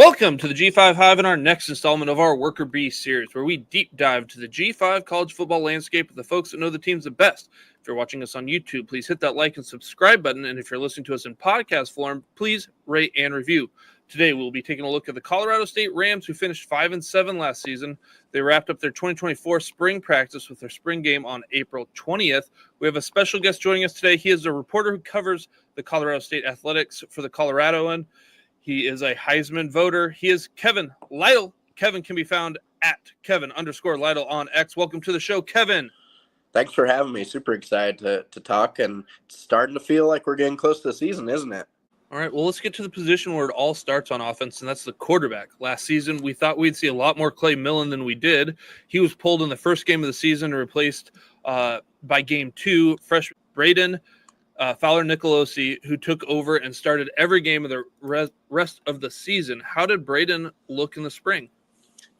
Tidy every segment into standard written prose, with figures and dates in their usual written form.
Welcome to the G5 Hive and our next installment of our Worker Bee series, where we deep dive to the G5 college football landscape with the folks that know the teams the best. If you're watching us on YouTube, please hit that like and subscribe button. And if you're listening to us in podcast form, please rate and review. Today, we'll be taking a look at the Colorado State Rams, who finished 5-7 last season. They wrapped up their 2024 spring practice with their spring game on April 20th. We have a special guest joining us today. He is a reporter who covers the Colorado State athletics for the Coloradoan. He is a Heisman voter. He is Kevin Lytle. Kevin can be found at Kevin_Lytle on X. Welcome to the show, Kevin. Thanks for having me. Super excited to talk, and it's starting to feel like we're getting close to the season, isn't it? All right, well, let's get to the position where it all starts on offense, and that's the quarterback. Last season, we thought we'd see a lot more Clay Millen than we did. He was pulled in the first game of the season and replaced by game 2, freshman Braden Fowler Nicolosi, who took over and started every game of the rest of the season. How did Braden look in the spring?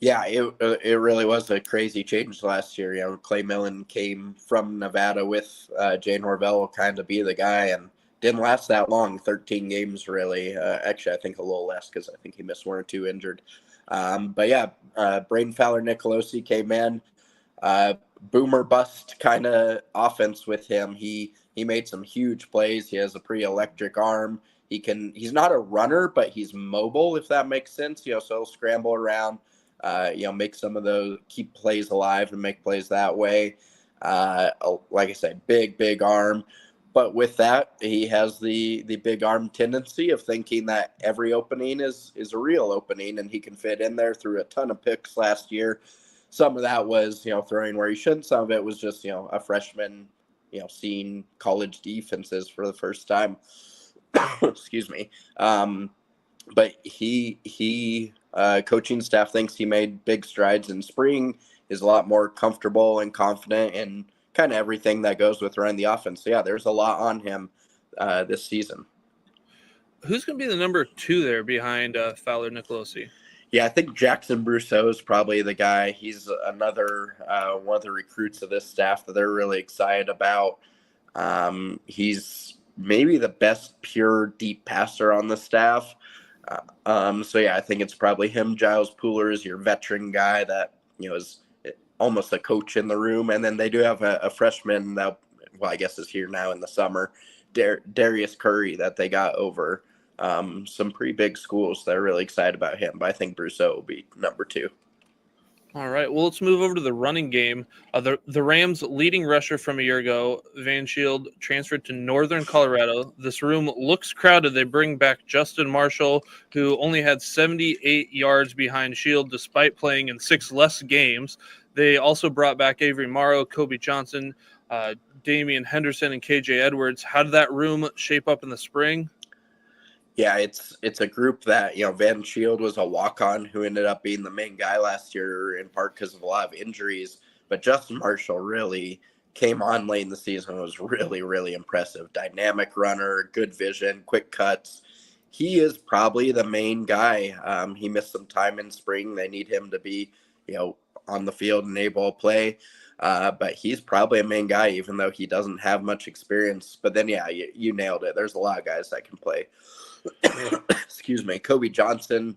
Yeah, it really was a crazy change last year. You know, Clay Millen came from Nevada with Jay Norvell kind of be the guy, and didn't last that long. 13 games, really. Actually, I think a little less because I think he missed 1 or 2 injured. But yeah, Braden Fowler Nicolosi came in. Boomer bust kind of offense with him. He made some huge plays. He has a pretty electric arm. He's not a runner, but he's mobile, if that makes sense. You know, so he'll scramble around, make some of those, keep plays alive and make plays that way. Like I say, big arm. But with that, he has the big arm tendency of thinking that every opening is a real opening, and he can fit in there through a ton of picks last year. Some of that was, throwing where he shouldn't. Some of it was just, a freshman, seeing college defenses for the first time. Excuse me. But he coaching staff thinks he made big strides in spring, is a lot more comfortable and confident and kind of everything that goes with running the offense. So, yeah, there's a lot on him this season. Who's going to be the number 2 there behind Fowler Nicolosi? Yeah, I think Jackson Brousseau is probably the guy. He's another one of the recruits of this staff that they're really excited about. He's maybe the best pure deep passer on the staff. So, yeah, I think it's probably him. Giles Pooler is your veteran guy that, is almost a coach in the room. And then they do have a freshman that, I guess is here now in the summer, Darius Curry, that they got over some pretty big schools. They're really excited about him, but I think Brousseau will be number 2. All right, well, let's move over to the running game. The Rams' leading rusher from a year ago, Van Shield, transferred to Northern Colorado. This room looks crowded. They bring back Justin Marshall, who only had 78 yards behind Shield despite playing in 6 less games. They also brought back Avery Morrow, Kobe Johnson, Damian Henderson, and KJ Edwards. How did that room shape up in the spring? Yeah, it's a group that, Van Shield was a walk-on who ended up being the main guy last year in part because of a lot of injuries. But Justin Marshall really came on late in the season and was really, really impressive. Dynamic runner, good vision, quick cuts. He is probably the main guy. He missed some time in spring. They need him to be, on the field and able to play. But he's probably a main guy, even though he doesn't have much experience. But then, yeah, you nailed it. There's a lot of guys that can play. Excuse me. Kobe Johnson,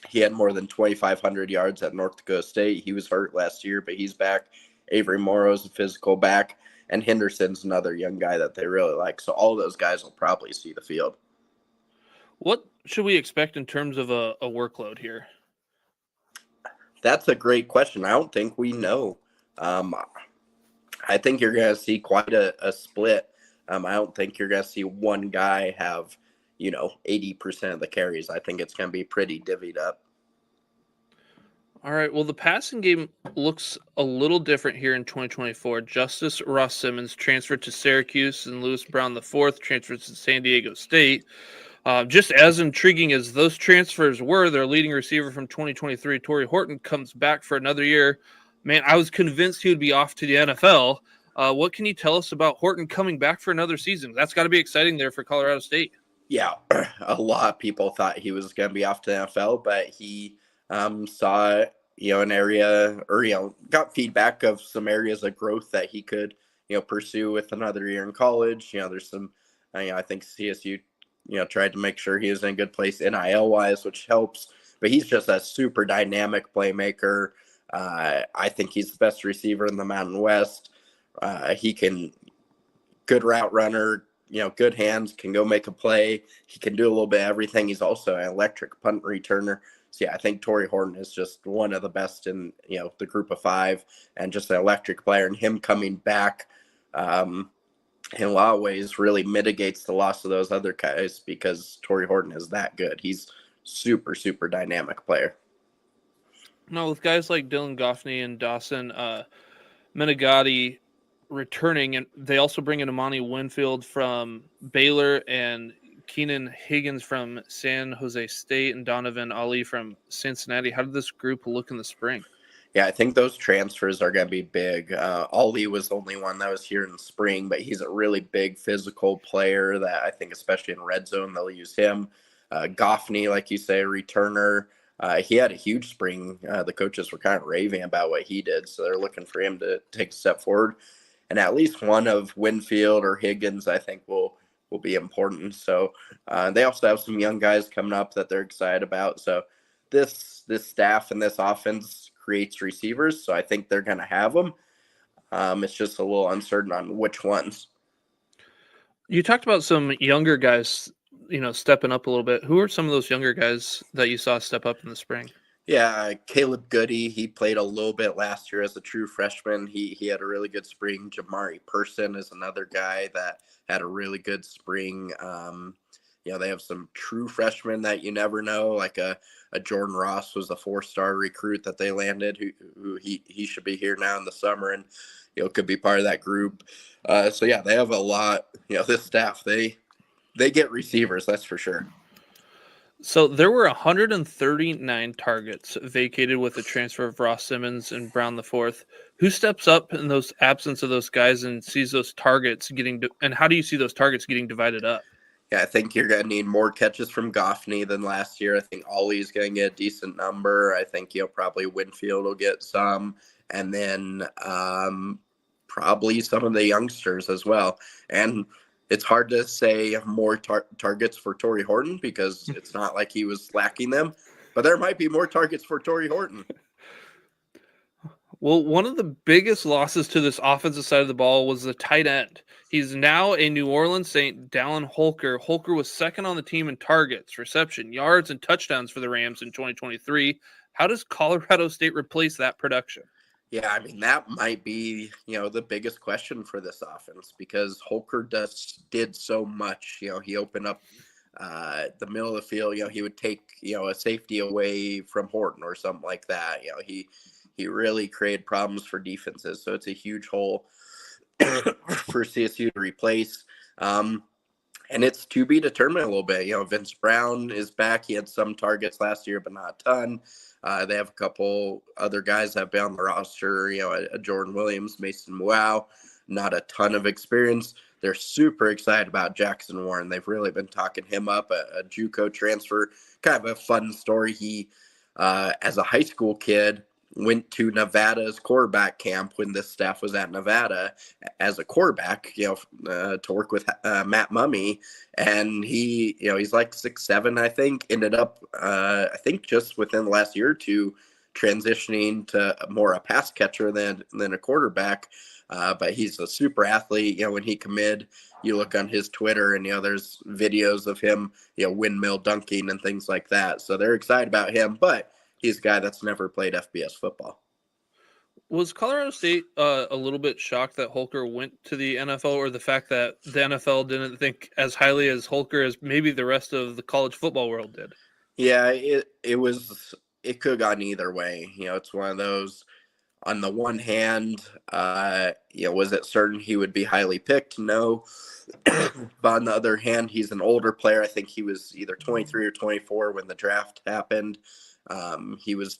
he had more than 2,500 yards at North Dakota State. He was hurt last year, but he's back. Avery Morrow's a physical back, and Henderson's another young guy that they really like. So all those guys will probably see the field. What should we expect in terms of a workload here? That's a great question. I don't think we know. I think you're going to see quite a split. I don't think you're going to see one guy have 80% of the carries. I think it's going to be pretty divvied up. All right. Well, the passing game looks a little different here in 2024. Justice Ross Simmons transferred to Syracuse, and Lewis Brown IV transferred to San Diego State. Just as intriguing as those transfers were, their leading receiver from 2023, Torrey Horton, comes back for another year. Man, I was convinced he would be off to the NFL. What can you tell us about Horton coming back for another season? That's got to be exciting there for Colorado State. Yeah, a lot of people thought he was going to be off to the NFL, but he saw, an area or, got feedback of some areas of growth that he could, pursue with another year in college. There's some, I think CSU, tried to make sure he was in a good place NIL-wise, which helps. but he's just a super dynamic playmaker. I think he's the best receiver in the Mountain West. He can good route runner, good hands, can go make a play. He can do a little bit of everything. He's also an electric punt returner. So yeah, I think Torrey Horton is just one of the best in, the group of five, and just an electric player, and him coming back, in a lot of ways really mitigates the loss of those other guys because Torrey Horton is that good. He's super, super dynamic player. No, with guys like Dylan Goffney and Dawson Menegatti returning, and they also bring in Amani Winfield from Baylor and Keenan Higgins from San Jose State and Donovan Ali from Cincinnati. How did this group look in the spring? Yeah, I think those transfers are going to be big. Ali was the only one that was here in the spring, but he's a really big physical player that I think, especially in red zone, they'll use him. Goffney, like you say, returner. He had a huge spring. The coaches were kind of raving about what he did, so they're looking for him to take a step forward. And at least one of Winfield or Higgins, I think, will be important. So they also have some young guys coming up that they're excited about. So this staff and this offense creates receivers, so I think they're going to have them. It's just a little uncertain on which ones. You talked about some younger guys, stepping up a little bit. Who are some of those younger guys that you saw step up in the spring? Yeah, Caleb Goody, he played a little bit last year as a true freshman. He had a really good spring. Jamari Person is another guy that had a really good spring. They have some true freshmen that you never know, like a Jordan Ross was a 4-star recruit that they landed, who he should be here now in the summer and could be part of that group. So yeah, they have a lot. This staff, they get receivers, that's for sure. So there were 139 targets vacated with the transfer of Ross Simmons and Brown the fourth. Who steps up in those absence of those guys and sees those targets and how do you see those targets getting divided up? Yeah, I think you're going to need more catches from Goffney than last year. I think Ollie's going to get a decent number. I think probably Winfield will get some, and then probably some of the youngsters as well. And it's hard to say more targets for Torrey Horton because it's not like he was lacking them, but there might be more targets for Torrey Horton. Well, one of the biggest losses to this offensive side of the ball was the tight end. He's now a New Orleans Saint, Dallin Holker. Holker was second on the team in targets, reception, yards, and touchdowns for the Rams in 2023. How does Colorado State replace that production? Yeah, I mean, that might be, the biggest question for this offense because Holker did so much. He opened up the middle of the field. He would take, a safety away from Horton or something like that. He really created problems for defenses. So it's a huge hole for CSU to replace. And it's to be determined a little bit. Vince Brown is back. He had some targets last year, but not a ton. They have a couple other guys that have been on the roster, a Jordan Williams, Mason Wow, not a ton of experience. They're super excited about Jackson Warren. They've really been talking him up, a JUCO transfer. Kind of a fun story. He, as a high school kid, went to Nevada's quarterback camp when this staff was at Nevada as a quarterback, to work with Matt Mummy. And he, he's like 6'7", I think, ended up, I think just within the last year or two, transitioning to more a pass catcher than a quarterback. But he's a super athlete. When he committed, you look on his Twitter and, there's videos of him, windmill dunking and things like that. So they're excited about him, but he's a guy that's never played FBS football. Was Colorado State a little bit shocked that Holker went to the NFL, or the fact that the NFL didn't think as highly as Holker as maybe the rest of the college football world did? Yeah, it could have gone either way. It's one of those, on the one hand, was it certain he would be highly picked? No. But on the other hand, he's an older player. I think he was either 23 or 24 when the draft happened. He was,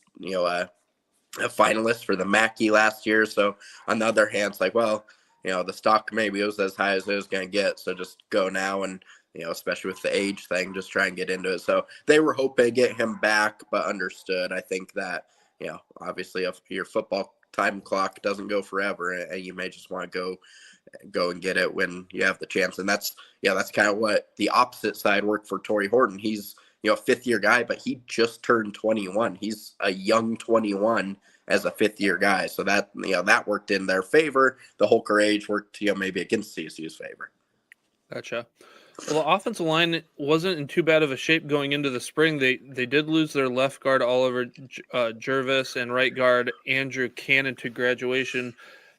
a finalist for the Mackey last year. So on the other hand, it's like, well, the stock maybe was as high as it was going to get. So just go now and, especially with the age thing, just try and get into it. So they were hoping to get him back, but understood. I think that, obviously if your football time clock doesn't go forever and you may just want to go and get it when you have the chance. And that's kind of what the opposite side worked for Torrey Horton. He's a fifth-year guy, but he just turned 21. He's a young 21 as a fifth-year guy. So that, that worked in their favor. The Holker age worked, maybe against CSU's favor. Gotcha. Well, the offensive line wasn't in too bad of a shape going into the spring. They did lose their left guard Oliver Jervis and right guard Andrew Cannon to graduation.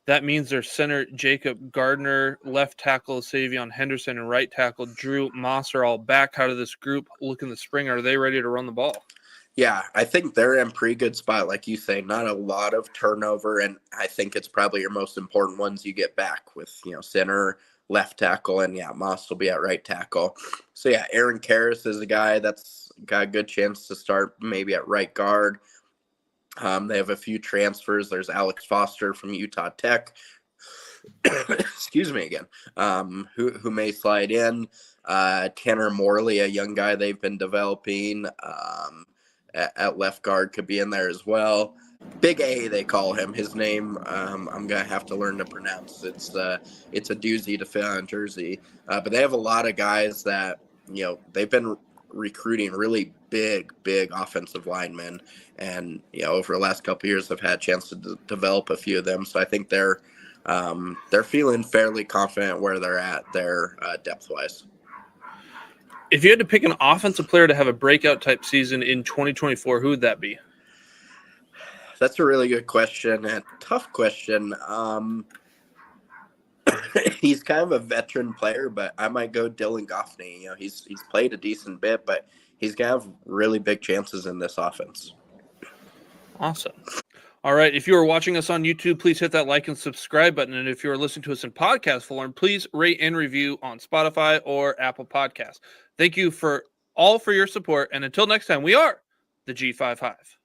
That means their center Jacob Gardner, left tackle Savion Henderson, and right tackle Drew Moss are all back. How did this group look in the spring? Are they ready to run the ball? Yeah, I think they're in pretty good spot. Like you say, not a lot of turnover, and I think it's probably your most important ones you get back with, center, left tackle, and Moss will be at right tackle. So Aaron Karras is a guy that's got a good chance to start maybe at right guard. They have a few transfers. There's Alex Foster from Utah Tech. Excuse me again. Who may slide in. Tanner Morley, a young guy they've been developing at left guard, could be in there as well. Big A, they call him. His name, I'm gonna have to learn to pronounce. It's a doozy to fit on jersey. But they have a lot of guys that they've been recruiting really big offensive linemen, and over the last couple of years, have had a chance to develop a few of them. So I think they're feeling fairly confident where they're at there depth wise. If you had to pick an offensive player to have a breakout type season in 2024, who would that be? That's a really good question and tough question. He's kind of a veteran player, but I might go Dylan Goffney. He's played a decent bit, but he's gonna have really big chances in this offense. Awesome. All right. If you are watching us on YouTube, please hit that like and subscribe button. And if you are listening to us in podcast form, please rate and review on Spotify or Apple Podcasts. Thank you for your support. And until next time, we are the G5 Hive.